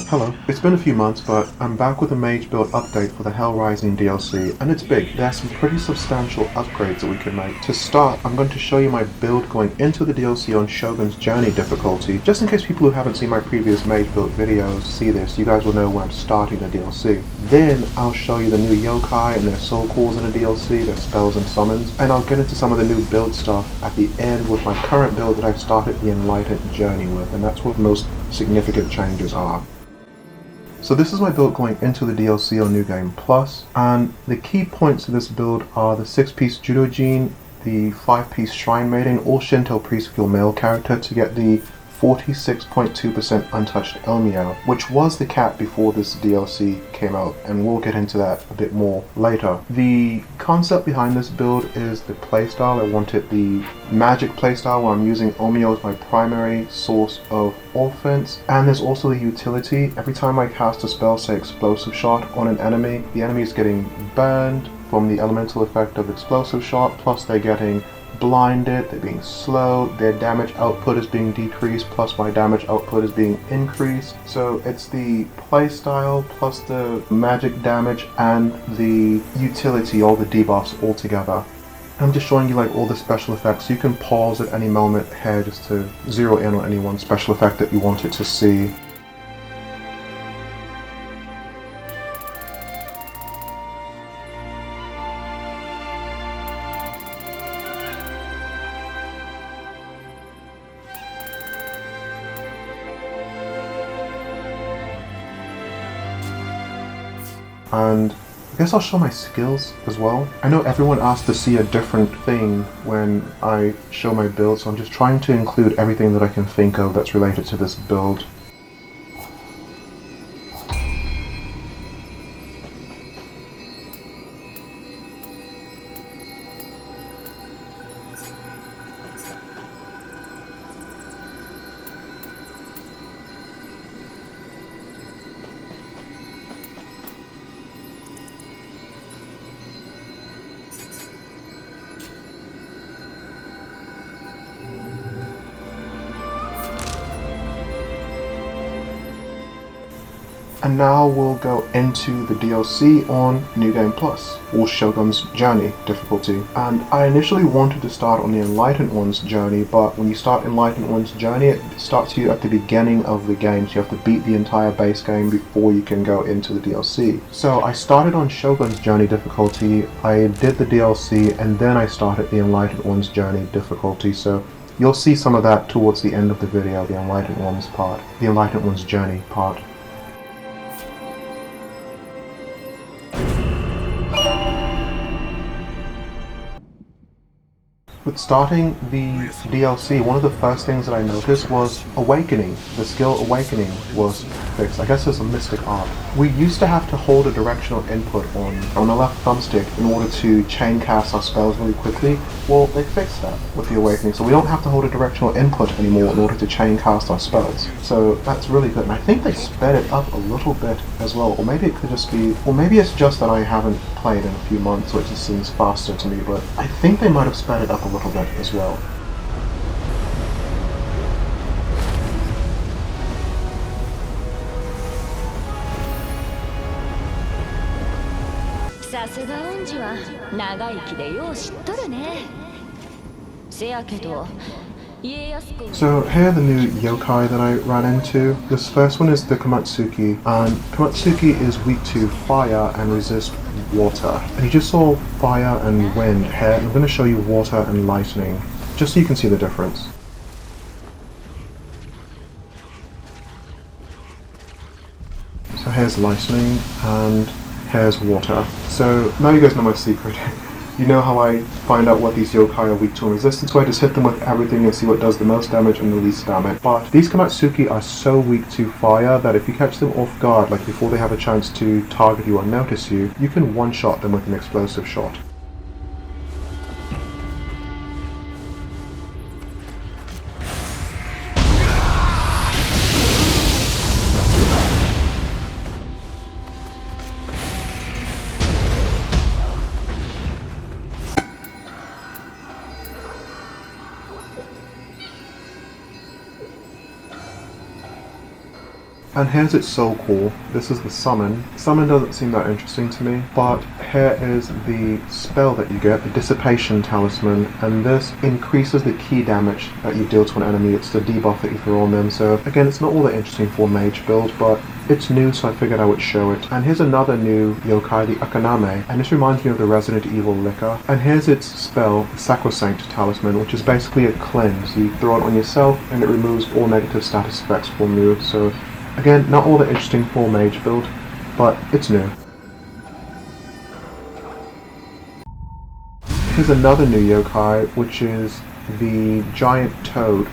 Hello. It's been a few months, but I'm back with a Mage Build update for the Hell Rising DLC, and it's big. There are some pretty substantial upgrades that we can make. To start, I'm going to show you my build going into the DLC on Shogun's Journey difficulty. Just in case people who haven't seen my previous Mage Build videos see this, you guys will know where I'm starting the DLC. Then I'll show you the new yokai and their soul cores in the DLC, their spells and summons, and I'll get into some of the new build stuff at the end with my current build that I've started the Enlightened Journey with, and that's what most significant changes are. So this is my build going into the DLC on New Game Plus, and the key points of this build are the 6-piece Judojin, the 5-piece Shrine Maiden, or Shinto Priest with your male character to get the 46.2% untouched onmyo, which was the cap before this DLC came out, and we'll get into that a bit more later. The concept behind this build is the playstyle. I wanted the magic playstyle where I'm using onmyo as my primary source of offense, and there's also the utility. Every time I cast a spell, say explosive shot, on an enemy, the enemy is getting burned from the elemental effect of explosive shot, plus they're getting blinded, they're being slowed, their damage output is being decreased, plus my damage output is being increased. So it's the playstyle plus the magic damage and the utility, all the debuffs all together. I'm just showing you like all the special effects. You can pause at any moment here just to zero in on any one special effect that you wanted to see. And I guess I'll show my skills as well. I know everyone asks to see a different thing when I show my build, so I'm just trying to include everything that I can think of that's related to this build. And now we'll go into the DLC on New Game Plus, or Shogun's Journey difficulty. And I initially wanted to start on the Enlightened One's journey, but when you start Enlightened One's journey, it starts you at the beginning of the game, so you have to beat the entire base game before you can go into the DLC. So I started on Shogun's Journey difficulty, I did the DLC, and then I started the Enlightened One's journey difficulty, so you'll see some of that towards the end of the video, the Enlightened One's part, the Enlightened One's journey part. With starting the DLC, one of the first things that I noticed was Awakening. The skill Awakening was fixed. I guess it's a mystic art. We used to have to hold a directional input on the left thumbstick in order to chain cast our spells really quickly. Well, they fixed that with the Awakening, so we don't have to hold a directional input anymore in order to chain cast our spells. So that's really good, and I think they sped it up a little bit as well, or maybe it could just be, or maybe it's just that I haven't played in a few months, so it just seems faster to me, but I think they might have sped it up a little bit as well. So here are the new yokai that I ran into. This first one is the Komatsuki, and Komatsuki is weak to fire and resist water. And you just saw fire and wind here. I'm going to show you water and lightning, just so you can see the difference. So here's lightning and here's water. So now you guys know my secret. You know how I find out what these yokai are weak to and resistant to. I just hit them with everything and see what does the most damage and the least damage. But these Komatsuki are so weak to fire that if you catch them off guard, like before they have a chance to target you or notice you, you can one-shot them with an explosive shot. And here's its soul core. This is the summon. Summon doesn't seem that interesting to me, but here is the spell that you get, the Dissipation Talisman, and this increases the key damage that you deal to an enemy. It's the debuff that you throw on them, so again, it's not all that interesting for Mage Build, but it's new, so I figured I would show it. And here's another new yokai, the Akaname, and this reminds me of the Resident Evil Licker. And here's its spell, the Sacrosanct Talisman, which is basically a cleanse. You throw it on yourself, and it removes all negative status effects from you, so again, not all that interesting for Mage Build, but it's new. Here's another new yokai, which is the Giant Toad.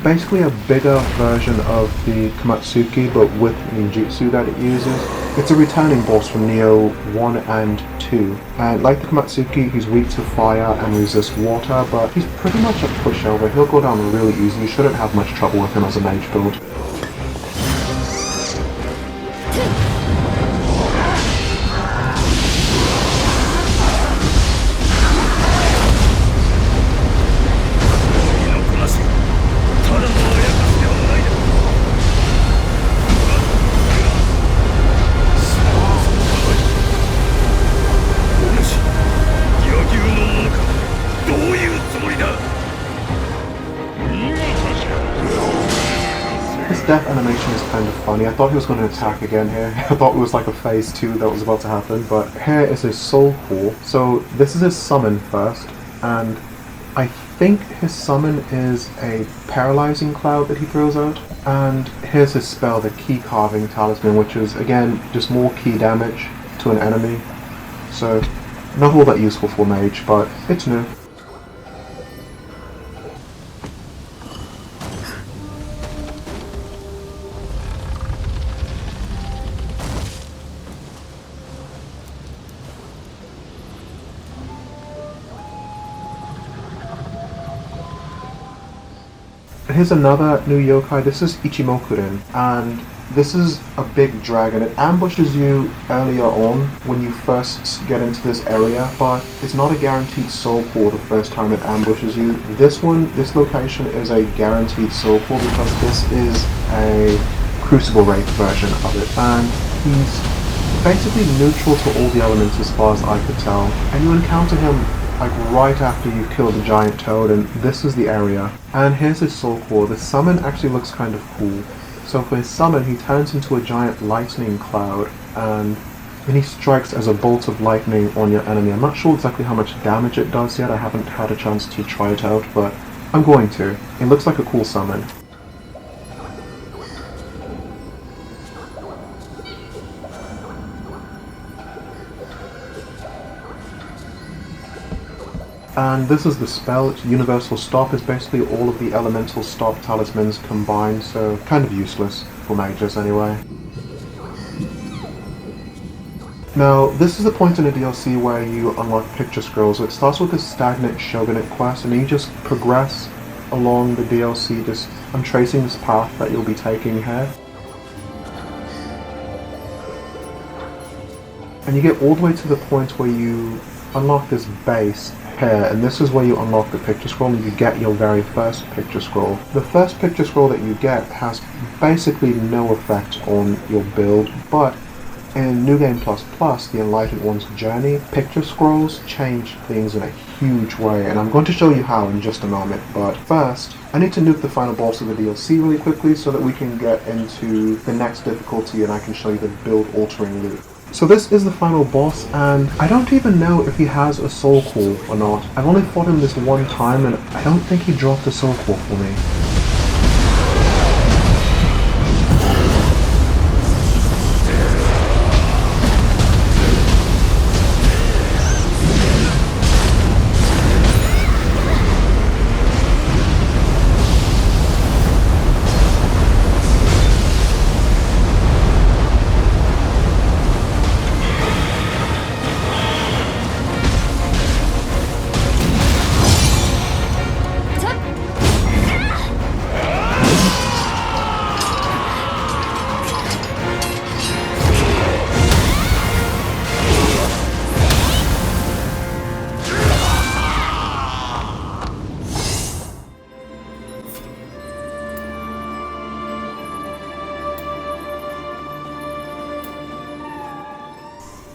Basically a bigger version of the Komatsuki, but with ninjutsu that it uses. It's a returning boss from Nioh 1 and 2. And like the Komatsuki, he's weak to fire and resists water, but he's pretty much a pushover. He'll go down really easy. You shouldn't have much trouble with him as a Mage Build. His death animation is kind of funny. I thought he was going to attack again here. I thought it was like a phase 2 that was about to happen, but here is his soul core. So this is his summon first, and I think his summon is a paralyzing cloud that he throws out. And here's his spell, the Key Carving Talisman, which is again just more key damage to an enemy. So not all that useful for Mage, but it's new. Here's another new yokai. This is Ichimokurin, and this is a big dragon. It ambushes you earlier on when you first get into this area, but it's not a guaranteed soul core the first time it ambushes you. This location is a guaranteed soul core because this is a Crucible Wraith version of it, and he's basically neutral to all the elements as far as I could tell. And you encounter him like right after you've killed the giant toad, and this is the area. And here's his soul core. The summon actually looks kind of cool. So for his summon, he turns into a giant lightning cloud, and then he strikes as a bolt of lightning on your enemy. I'm not sure exactly how much damage it does yet. I haven't had a chance to try it out, but I'm going to. It looks like a cool summon. And this is the spell. It's Universal Stop. It's basically all of the elemental stop talismans combined, so kind of useless for mages anyway. Now, this is the point in the DLC where you unlock picture scrolls. So it starts with the Stagnant Shogunate quest, and you just progress along the DLC. I'm tracing this path that you'll be taking here. And you get all the way to the point where you unlock this base here, and this is where you unlock the picture scroll and you get your very first picture scroll. The first picture scroll that you get has basically no effect on your build, but in New Game Plus Plus, the Enlightened One's Journey, picture scrolls change things in a huge way, and I'm going to show you how in just a moment. But first, I need to nuke the final boss of the DLC really quickly so that we can get into the next difficulty and I can show you the build-altering loot. So this is the final boss, and I don't even know if he has a soul core or not. I've only fought him this one time, and I don't think he dropped a soul core for me.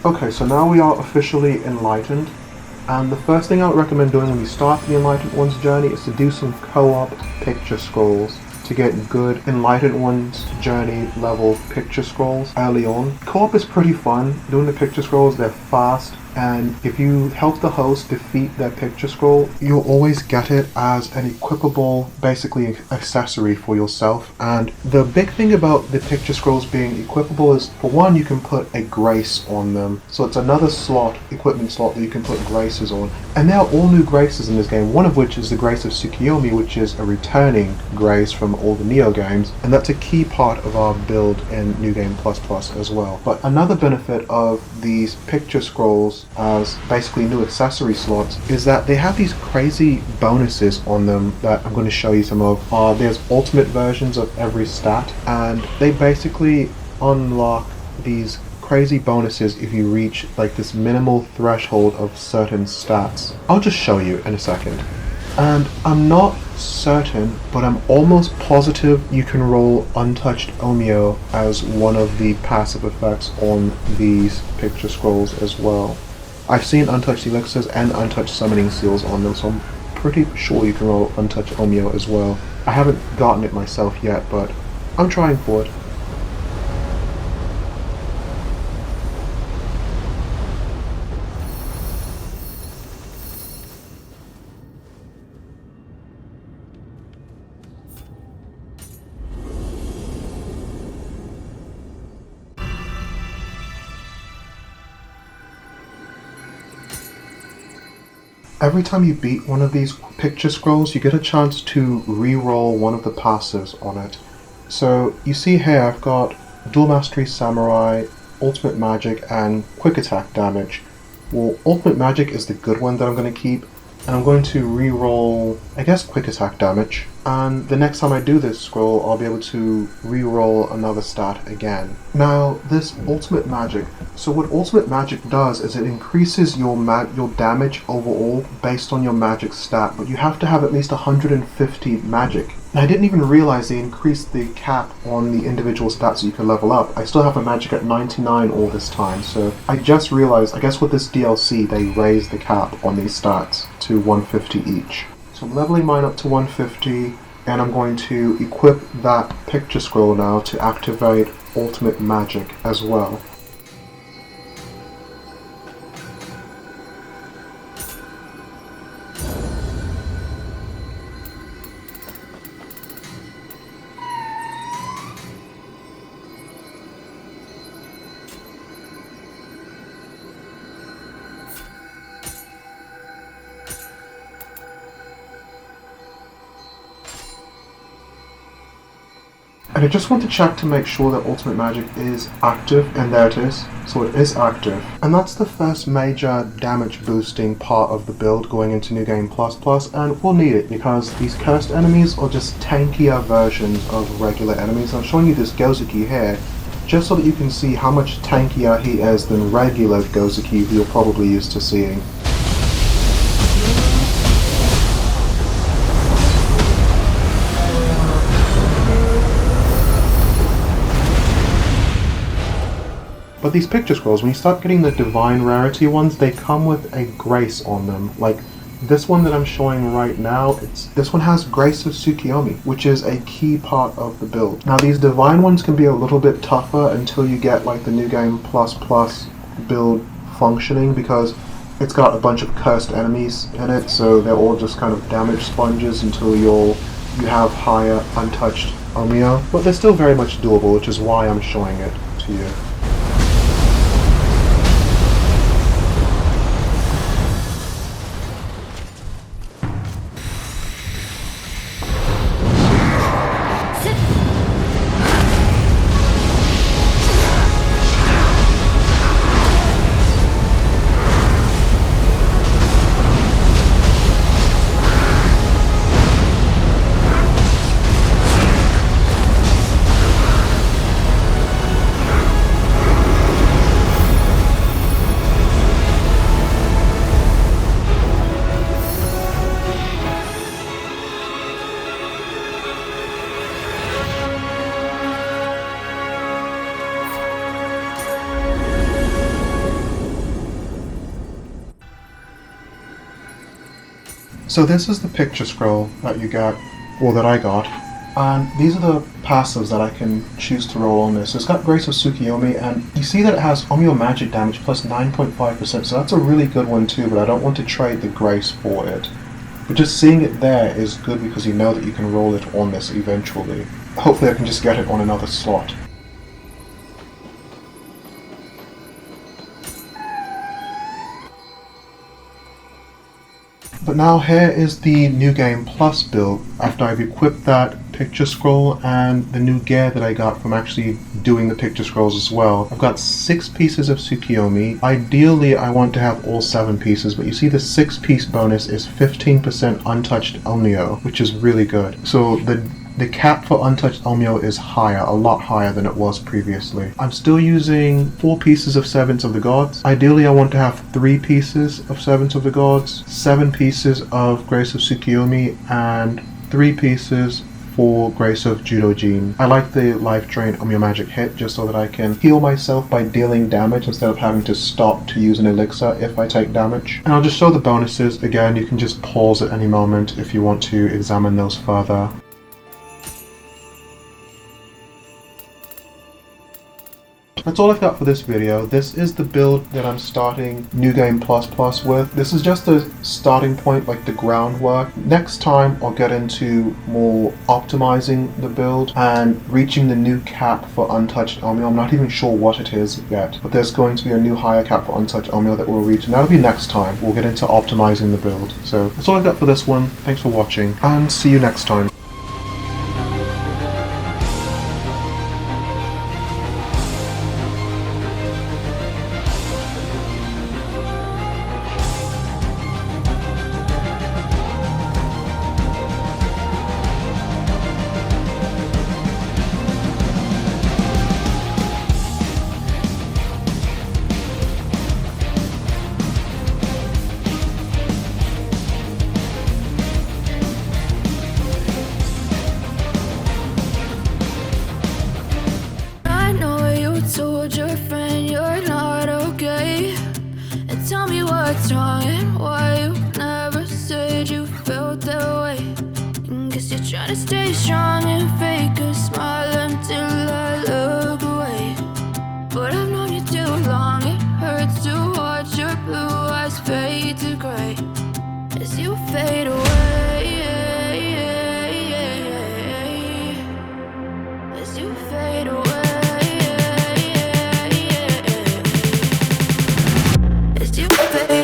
Okay, so now we are officially enlightened, and the first thing I would recommend doing when you start the Enlightened One's journey is to do some co-op picture scrolls to get good Enlightened One's journey level picture scrolls early on. Co-op is pretty fun. Doing the picture scrolls, they're fast, and if you help the host defeat their picture scroll, you'll always get it as an equipable, basically accessory for yourself. And the big thing about the picture scrolls being equipable is, for one, you can put a grace on them. So it's another slot, equipment slot, that you can put graces on. And there are all new graces in this game, one of which is the grace of Tsukuyomi, which is a returning grace from all the Nioh games, and that's a key part of our build in New Game Plus Plus as well. But another benefit of these picture scrolls as basically new accessory slots is that they have these crazy bonuses on them that I'm going to show you some of. There's ultimate versions of every stat, and they basically unlock these crazy bonuses if you reach like this minimal threshold of certain stats. I'll just show you in a second. And I'm not certain, but I'm almost positive you can roll untouched onmyo as one of the passive effects on these picture scrolls as well. I've seen untouched elixirs and untouched summoning seals on them, so I'm pretty sure you can roll untouched onmyo as well. I haven't gotten it myself yet, but I'm trying for it. Every time you beat one of these picture scrolls, you get a chance to re-roll one of the passives on it. So you see here I've got Dual Mastery Samurai, Ultimate Magic, and Quick Attack damage. Well, Ultimate Magic is the good one that I'm going to keep, and I'm going to re-roll, I guess, Quick Attack damage. And the next time I do this scroll, I'll be able to re-roll another stat again. Now, this Ultimate Magic. So what Ultimate Magic does is it increases your damage overall based on your magic stat, but you have to have at least 150 magic. And I didn't even realize they increased the cap on the individual stats so you can level up. I still have a magic at 99 all this time, so I just realized, I guess with this DLC, they raised the cap on these stats to 150 each. So I'm leveling mine up to 150, and I'm going to equip that picture scroll now to activate Ultimate Magic as well. And I just want to check to make sure that Ultimate Magic is active, and there it is. So it is active. And that's the first major damage boosting part of the build going into New Game Plus Plus, and we'll need it because these cursed enemies are just tankier versions of regular enemies. I'm showing you this Gozuki here just so that you can see how much tankier he is than regular Gozuki who you're probably used to seeing. But these picture scrolls, when you start getting the divine rarity ones, they come with a grace on them. Like this one that I'm showing right now, this one has Grace of Tsukuyomi, which is a key part of the build. Now these divine ones can be a little bit tougher until you get like the New Game Plus Plus build functioning, because it's got a bunch of cursed enemies in it, so they're all just kind of damage sponges until you have higher untouched onmyo. But they're still very much doable, which is why I'm showing it to you. So this is the picture scroll that you get, or that I got, and these are the passives that I can choose to roll on this. It's got Grace of Tsukuyomi, and you see that it has onmyo magic damage plus 9.5%, so that's a really good one too, but I don't want to trade the Grace for it. But just seeing it there is good because you know that you can roll it on this eventually. Hopefully I can just get it on another slot. But now here is the New Game Plus build after I've equipped that picture scroll and the new gear that I got from actually doing the picture scrolls as well. I've got 6 pieces of Tsukuyomi. Ideally I want to have all 7 pieces, but you see the 6-piece bonus is 15% untouched onmyo, which is really good. So the cap for untouched onmyo is higher, a lot higher than it was previously. I'm still using 4 pieces of Servants of the Gods. Ideally I want to have 3 pieces of Servants of the Gods, 7 pieces of Grace of Tsukuyomi, and 3 pieces for Grace of Judojin. I like the life drain onmyo magic hit just so that I can heal myself by dealing damage instead of having to stop to use an elixir if I take damage. And I'll just show the bonuses. Again, you can just pause at any moment if you want to examine those further. That's all I've got for this video. This is the build that I'm starting New Game Plus with. This is just a starting point, like the groundwork. Next time I'll get into more optimizing the build and reaching the new cap for untouched onmyo. I'm not even sure what it is yet, but there's going to be a new higher cap for untouched onmyo that we'll reach, and that'll be next time. We'll get into optimizing the build. So that's all I've got for this one. Thanks for watching, and see you next time. Told your friend you're not okay, and tell me what's wrong and why you never said you felt that way. And guess you're trying to stay strong and fake a smile until I look away. But I've known you too long, it hurts to watch your blue eyes fade to gray as you fade away, as you fade away. Baby